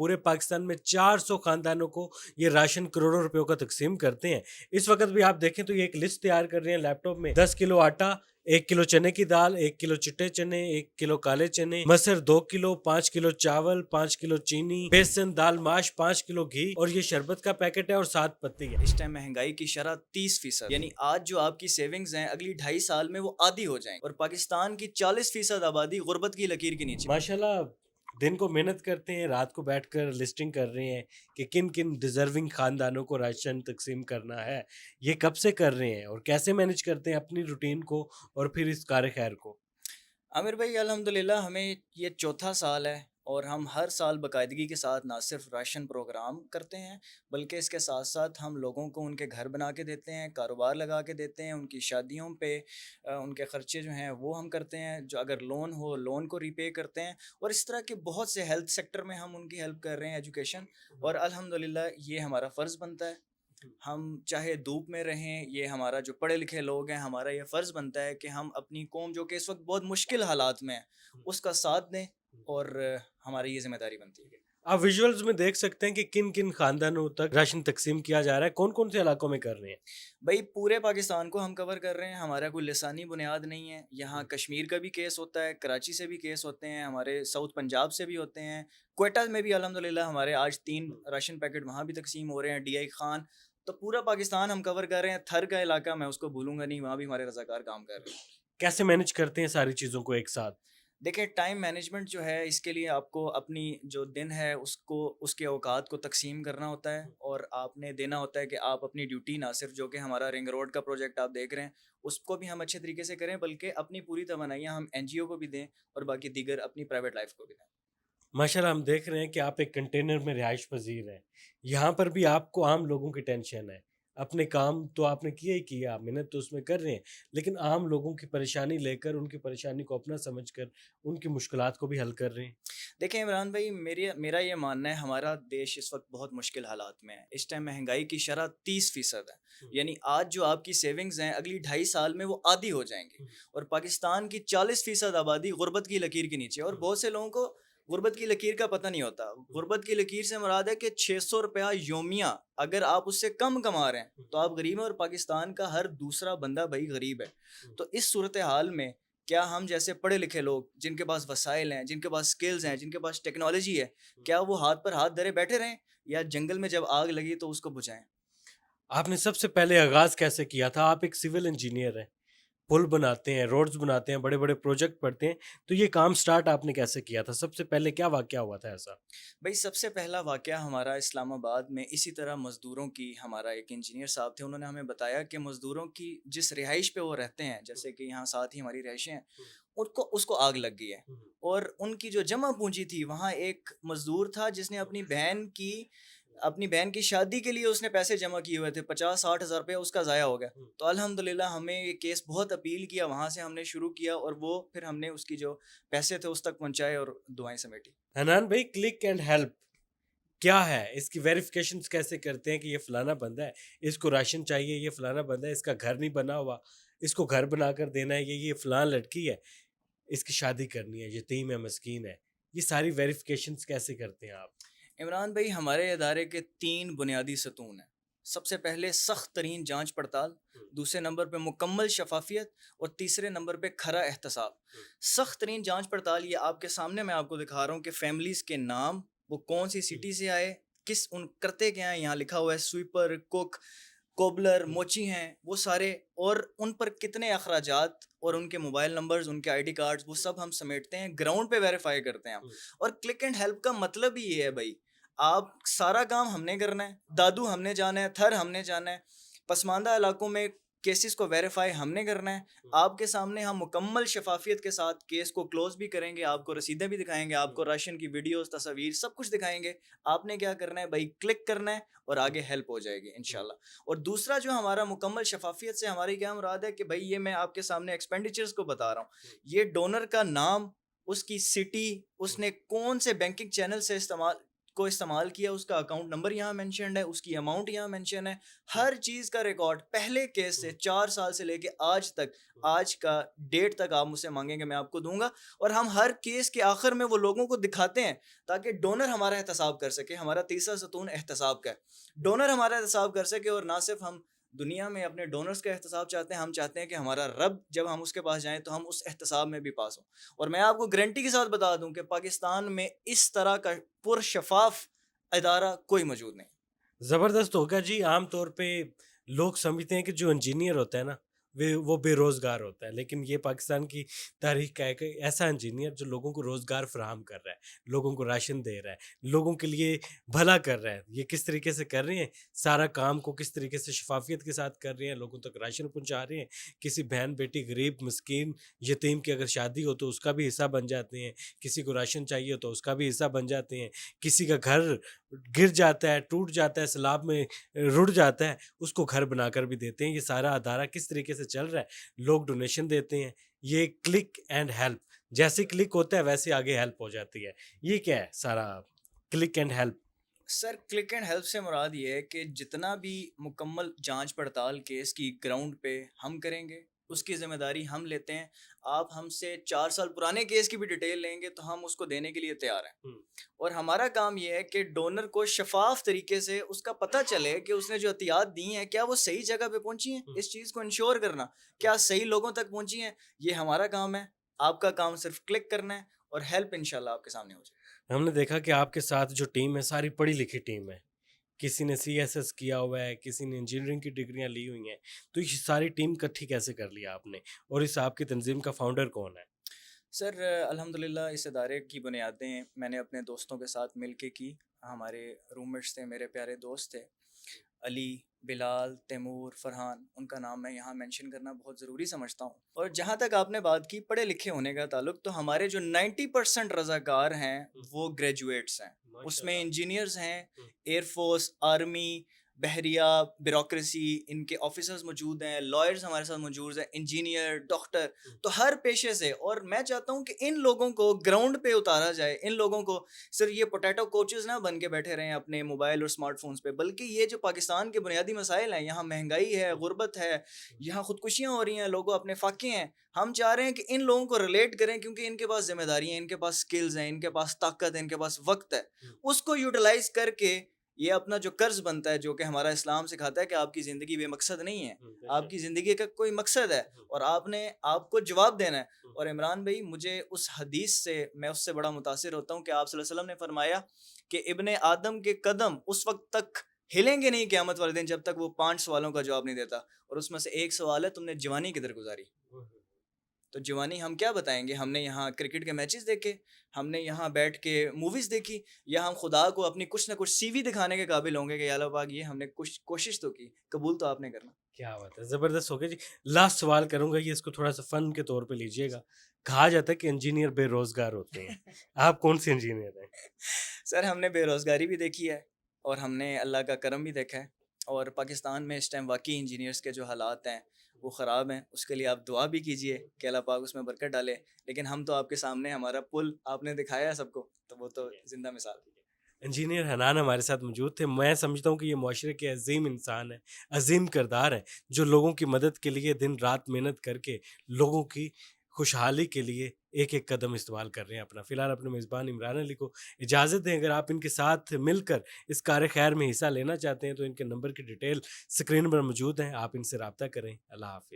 پورے پاکستان میں 400 خاندانوں کو یہ راشن کروڑوں روپیوں کا تقسیم کرتے ہیں. اس وقت بھی آپ دیکھیں تو یہ ایک لسٹ تیار کر رہے ہیں لیپ ٹاپ میں. 10 کلو آٹا، 1 کلو چنے کی دال، 1 کلو چٹے چنے، 1 کلو کالے چنے، مسر 2 کلو، 5 کلو چاول، 5 کلو چینی، بیسن، دال ماش، 5 کلو گھی، اور یہ شربت کا پیکٹ ہے اور 7 پتی ہے. اس ٹائم مہنگائی کی شرح 30%، یعنی آج جو آپ کی سیونگز ہیں اگلی 2.5 سال میں وہ آدھی ہو جائیں، اور پاکستان کی 40% آبادی غربت کی لکیر کے نیچے. ماشاءاللہ دن کو محنت کرتے ہیں، رات کو بیٹھ کر لسٹنگ کر رہے ہیں کہ کن کن ڈیزرونگ خاندانوں کو راشن تقسیم کرنا ہے. یہ کب سے کر رہے ہیں اور کیسے مینج کرتے ہیں اپنی روٹین کو اور پھر اس کار خیر کو؟ عامر بھائی الحمدللہ ہمیں یہ چوتھا سال ہے، اور ہم ہر سال باقاعدگی کے ساتھ نہ صرف راشن پروگرام کرتے ہیں بلکہ اس کے ساتھ ساتھ ہم لوگوں کو ان کے گھر بنا کے دیتے ہیں، کاروبار لگا کے دیتے ہیں، ان کی شادیوں پہ ان کے خرچے جو ہیں وہ ہم کرتے ہیں، جو اگر لون ہو لون کو ری پے کرتے ہیں، اور اس طرح کے بہت سے ہیلتھ سیکٹر میں ہم ان کی ہیلپ کر رہے ہیں، ایجوکیشن. اور الحمدللہ یہ ہمارا فرض بنتا ہے. ہم چاہے دھوپ میں رہیں، یہ ہمارا جو پڑھے لکھے لوگ ہیں ہمارا یہ فرض بنتا ہے کہ ہم اپنی قوم جو کہ اس وقت بہت مشکل حالات میں ہے اس کا ساتھ دیں، اور ہماری یہ ذمہ داری بنتی ہے. آپ ویژولز میں دیکھ سکتے ہیں کہ کن کن خاندانوں تک راشن تقسیم کیا جا رہا ہے، کون کون سے علاقوں میں کر رہے ہیں. بھائی پورے پاکستان کو ہم کور کر رہے ہیں، ہمارا کوئی لسانی بنیاد نہیں ہے. یہاں کشمیر کا بھی کیس ہوتا ہے، کراچی سے بھی کیس ہوتے ہیں، ہمارے ساؤتھ پنجاب سے بھی ہوتے ہیں، کوئٹہ میں بھی الحمدللہ ہمارے آج 3 راشن پیکٹ وہاں بھی تقسیم ہو رہے ہیں، ڈی آئی خان. تو پورا پاکستان ہم کور کر رہے ہیں. تھر کا علاقہ میں اس کو بھولوں گا نہیں، وہاں بھی ہمارے رضاکار کام کر رہے ہیں. کیسے مینج کرتے ہیں ساری چیزوں کو ایک ساتھ؟ دیکھیں ٹائم مینجمنٹ جو ہے اس کے لیے آپ کو اپنی جو دن ہے اس کے اوقات کو تقسیم کرنا ہوتا ہے، اور آپ نے دینا ہوتا ہے کہ آپ اپنی ڈیوٹی نہ صرف جو کہ ہمارا رنگ روڈ کا پروجیکٹ آپ دیکھ رہے ہیں اس کو بھی ہم اچھے طریقے سے کریں، بلکہ اپنی پوری توانائیاں ہم این جی او کو بھی دیں اور باقی دیگر اپنی پرائیویٹ لائف کو بھی دیں. ماشاءاللہ ہم دیکھ رہے ہیں کہ آپ ایک کنٹینر میں رہائش پذیر ہیں. یہاں پر بھی آپ کو عام لوگوں کی ٹینشن ہے. اپنے کام تو آپ نے کیا ہی کیا، محنت تو اس میں کر رہے ہیں، لیکن عام لوگوں کی پریشانی لے کر ان کی پریشانی کو اپنا سمجھ کر ان کی مشکلات کو بھی حل کر رہے ہیں. دیکھیں عمران بھائی، میرا یہ ماننا ہے ہمارا دیش اس وقت بہت مشکل حالات میں ہے. اس ٹائم مہنگائی کی شرح 30% ہے، یعنی آج جو آپ کی سیونگز ہیں اگلی 2.5 سال میں وہ آدھی ہو جائیں گی، اور پاکستان کی 40% آبادی غربت کی لکیر کے نیچے. اور بہت سے لوگوں کو غربت کی لکیر کا پتہ نہیں ہوتا. غربت کی لکیر سے مراد ہے کہ 600 روپیہ یومیہ اگر آپ اس سے کم کما رہے ہیں تو آپ غریب ہیں، اور پاکستان کا ہر دوسرا بندہ بھائی غریب ہے. تو اس صورتحال میں کیا ہم جیسے پڑھے لکھے لوگ جن کے پاس وسائل ہیں، جن کے پاس سکلز ہیں، جن کے پاس ٹیکنالوجی ہے، کیا وہ ہاتھ پر ہاتھ دھرے بیٹھے رہیں، یا جنگل میں جب آگ لگی تو اس کو بجھائیں؟ آپ نے سب سے پہلے آغاز کیسے کیا تھا؟ آپ ایک سول انجینئر ہیں، پل بناتے ہیں، روڈز بناتے ہیں، بڑے بڑے پروجیکٹ پڑھتے ہیں، تو یہ کام سٹارٹ آپ نے کیسے کیا تھا؟ سب سے پہلے کیا واقعہ ہوا تھا ایسا؟ بھائی سب سے پہلا واقعہ ہمارا اسلام آباد میں اسی طرح مزدوروں کی، ہمارا ایک انجینئر صاحب تھے، انہوں نے ہمیں بتایا کہ مزدوروں کی جس رہائش پہ وہ رہتے ہیں، جیسے کہ یہاں ساتھ ہی ہماری رہائشیں ہیں، اس کو آگ لگ گئی ہے. اور ان کی جو جمع پونجی تھی، وہاں ایک مزدور تھا جس نے اپنی بہن کی شادی کے لیے اس نے پیسے جمع کیے ہوئے تھے، 50-60 ہزار روپے اس کا ضائع ہو گیا. تو الحمدللہ ہمیں یہ کیس بہت اپیل کیا، وہاں سے ہم نے شروع کیا، اور وہ پھر ہم نے اس کی جو پیسے تھے اس تک پہنچائے اور دعائیں سمیٹی. حنان بھائی، کلک اینڈ ہیلپ کیا ہے؟ اس کی ویریفیکیشنز کیسے کرتے ہیں کہ یہ فلانا بندہ ہے، اس کو راشن چاہیے، یہ فلانا بندہ ہے، اس کا گھر نہیں بنا ہوا، اس کو گھر بنا کر دینا ہے، یہ فلان لڑکی ہے، اس کی شادی کرنی ہے، یتیم ہے، مسکین ہے، یہ ساری ویریفیکیشنز کیسے کرتے ہیں آپ؟ عمران بھائی ہمارے ادارے کے 3 بنیادی ستون ہیں. سب سے پہلے سخت ترین جانچ پڑتال، دوسرے نمبر پہ مکمل شفافیت، اور تیسرے نمبر پہ کھرا احتساب. سخت ترین جانچ پڑتال یہ آپ کے سامنے میں آپ کو دکھا رہا ہوں کہ فیملیز کے نام، وہ کون سی سٹی سے آئے، کرتے کیا ہیں، یہاں لکھا ہوا ہے سویپر، کوک، کوبلر، موچی ہیں وہ سارے، اور ان پر کتنے اخراجات، اور ان کے موبائل نمبرز، ان کے آئی ڈی کارڈز، وہ سب ہم سمیٹتے ہیں، گراؤنڈ پہ ویریفائی کرتے ہیں ہم. اور کلک اینڈ ہیلپ کا مطلب ہی یہ ہے بھائی، آپ سارا کام ہم نے کرنا ہے، دادو ہم نے جانا ہے، تھر ہم نے جانا ہے، پسماندہ علاقوں میں کیسز کو ویریفائی ہم نے کرنا ہے. آپ کے سامنے ہم مکمل شفافیت کے ساتھ کیس کو کلوز بھی کریں گے، آپ کو رسیدیں بھی دکھائیں گے، آپ کو راشن کی ویڈیوز، تصاویر، سب کچھ دکھائیں گے. آپ نے کیا کرنا ہے بھائی، کلک کرنا ہے اور آگے ہیلپ ہو جائے گی انشاءاللہ. اور دوسرا جو ہمارا مکمل شفافیت سے ہماری کیا مراد ہے کہ بھائی یہ میں آپ کے سامنے ایکسپینڈیچرز کو بتا رہا ہوں، یہ ڈونر کا نام، اس کی سٹی، اس نے کون سے بینکنگ چینل سے استعمال کو استعمال کیا اس کا اکاؤنٹ نمبر یہاں مینشنڈ ہے, اس کی اماؤنٹ یہاں مینشن ہے, ہر چیز کا ریکارڈ پہلے کیس سے 4 سال سے لے کے آج تک, آج کا ڈیٹ تک آپ مجھ سے مانگیں گے میں آپ کو دوں گا. اور ہم ہر کیس کے آخر میں وہ لوگوں کو دکھاتے ہیں تاکہ ڈونر ہمارا احتساب کر سکے. ہمارا تیسرا ستون احتساب کا ہے, ڈونر ہمارا احتساب کر سکے. اور نہ صرف ہم دنیا میں اپنے ڈونرز کا احتساب چاہتے ہیں, ہم چاہتے ہیں کہ ہمارا رب جب ہم اس کے پاس جائیں تو ہم اس احتساب میں بھی پاس ہوں. اور میں آپ کو گارنٹی کے ساتھ بتا دوں کہ پاکستان میں اس طرح کا پرشفاف ادارہ کوئی موجود نہیں. زبردست ہوگا جی. عام طور پہ لوگ سمجھتے ہیں کہ جو انجینئر ہوتا ہے نا وہ بے روزگار ہوتا ہے, لیکن یہ پاکستان کی تاریخ کا ایک ایسا انجینئر جو لوگوں کو روزگار فراہم کر رہا ہے, لوگوں کو راشن دے رہا ہے, لوگوں کے لیے بھلا کر رہا ہے. یہ کس طریقے سے کر رہے ہیں, سارا کام کو کس طریقے سے شفافیت کے ساتھ کر رہے ہیں, لوگوں تک راشن پہنچا رہے ہیں. کسی بہن بیٹی غریب مسکین یتیم کی اگر شادی ہو تو اس کا بھی حصہ بن جاتے ہیں, کسی کو راشن چاہیے تو اس کا بھی حصہ بن جاتے ہیں, کسی کا گھر گر جاتا ہے, ٹوٹ جاتا ہے, سیلاب میں رڑ جاتا ہے, اس کو گھر بنا کر بھی دیتے ہیں. یہ سارا ادارہ کس طریقے سے چل رہا ہے, لوگ ڈونیشن دیتے ہیں. یہ کلک اینڈ ہیلپ, جیسے کلک ہوتا ہے ویسے آگے ہیلپ ہو جاتی ہے. یہ کیا ہے سارا click and help? Sir click and help سے مراد یہ ہے کہ جتنا بھی مکمل جانچ پڑتال کیس کی گراؤنڈ پہ ہم کریں گے اس کی ذمہ داری ہم لیتے ہیں. آپ ہم سے 4 سال پرانے کیس کی بھی ڈیٹیل لیں گے تو ہم اس کو دینے کے لیے تیار ہیں. اور ہمارا کام یہ ہے کہ ڈونر کو شفاف طریقے سے اس کا پتہ چلے کہ اس نے جو عطیات دی ہیں کیا وہ صحیح جگہ پہ پہنچی ہیں. اس چیز کو انشور کرنا کیا صحیح لوگوں تک پہنچی ہیں, یہ ہمارا کام ہے. آپ کا کام صرف کلک کرنا ہے اور ہیلپ انشاءاللہ آپ کے سامنے ہو جائے. ہم نے دیکھا کہ آپ کے ساتھ جو ٹیم ہے ساری پڑھی لکھی ٹیم ہے, کسی نے CS کیا ہوا ہے, کسی نے انجینئرنگ کی ڈگریاں لی ہوئی ہیں. تو یہ ساری ٹیم اکٹھی کیسے کر لیا آپ نے, اور اس آپ کی تنظیم کا فاؤنڈر کون ہے؟ سر الحمدللہ اس ادارے کی بنیادیں میں نے اپنے دوستوں کے ساتھ مل کے کی. ہمارے روممیٹس تھے, میرے پیارے دوست تھے, علی, بلال, تیمور, فرحان, ان کا نام میں یہاں مینشن کرنا بہت ضروری سمجھتا ہوں. اور جہاں تک آپ نے بات کی پڑھے لکھے ہونے کا تعلق, تو ہمارے جو 90% رضاکار ہیں وہ گریجویٹس ہیں. اس میں انجینئرز ہیں, ایئر فورس, آرمی, بحریہ, بیوروکریسی, ان کے آفیسرز موجود ہیں, لائرز ہمارے ساتھ موجود ہیں, انجینئر, ڈاکٹر, تو ہر پیشے سے. اور میں چاہتا ہوں کہ ان لوگوں کو گراؤنڈ پہ اتارا جائے. ان لوگوں کو صرف یہ پوٹیٹو کوچز نہ بن کے بیٹھے رہیں اپنے موبائل اور اسمارٹ فونز پہ, بلکہ یہ جو پاکستان کے بنیادی مسائل ہیں, یہاں مہنگائی ہے, غربت ہے, یہاں خودکشیاں ہو رہی ہیں, لوگوں اپنے فاقے ہیں, ہم چاہ رہے ہیں کہ ان لوگوں کو ریلیٹ کریں, کیونکہ ان کے پاس ذمہ داری ہیں, ان کے پاس سکلز ہیں, ان کے پاس طاقت ہے, ان کے پاس وقت ہے. اس کو یوٹیلائز کر کے یہ اپنا جو قرض بنتا ہے, جو کہ ہمارا اسلام سکھاتا ہے کہ آپ کی زندگی بے مقصد نہیں ہے, آپ کی زندگی کا کوئی مقصد ہے اور آپ نے آپ کو جواب دینا ہے. اور عمران بھائی, مجھے اس حدیث سے میں اس سے بڑا متاثر ہوتا ہوں کہ آپ صلی اللہ علیہ وسلم نے فرمایا کہ ابن آدم کے قدم اس وقت تک ہلیں گے نہیں قیامت والے دن جب تک وہ 5 سوالوں کا جواب نہیں دیتا. اور اس میں سے ایک سوال ہے, تم نے جوانی کدھر گزاری. تو جوانی ہم کیا بتائیں گے, ہم نے یہاں کرکٹ کے میچز دیکھے, ہم نے یہاں بیٹھ کے موویز دیکھی, یا ہم خدا کو اپنی کچھ نہ کچھ CV دکھانے کے قابل ہوں گے کہ یا اللہ پاک یہ ہم نے کچھ کوشش تو کی, قبول تو آپ نے کرنا. کیا بات ہے, زبردست ہو گیا جی. لاسٹ سوال کروں گا, یہ اس کو تھوڑا سا فن کے طور پہ لیجئے گا. کہا جاتا ہے کہ انجینئر بے روزگار ہوتے ہیں, آپ کون سے انجینئر ہیں؟ سر ہم نے بے روزگاری بھی دیکھی ہے اور ہم نے اللہ کا کرم بھی دیکھا ہے. اور پاکستان میں اس ٹائم واقعی انجینئرس کے جو حالات ہیں وہ خراب ہیں. اس کے لیے آپ دعا بھی کیجئے کہ اللہ پاک اس میں برکت ڈالے. لیکن ہم تو آپ کے سامنے, ہمارا پل آپ نے دکھایا ہے سب کو, تو وہ تو زندہ مثال. انجینئر حنان ہمارے ساتھ موجود تھے. میں سمجھتا ہوں کہ یہ معاشرے کے عظیم انسان ہیں, عظیم کردار ہیں, جو لوگوں کی مدد کے لیے دن رات محنت کر کے لوگوں کی خوشحالی کے لیے ایک ایک قدم استعمال کر رہے ہیں اپنا. فی الحال اپنے میزبان عمران علی کو اجازت دیں. اگر آپ ان کے ساتھ مل کر اس کار خیر میں حصہ لینا چاہتے ہیں تو ان کے نمبر کی ڈیٹیل اسکرین پر موجود ہیں, آپ ان سے رابطہ کریں. اللہ حافظ.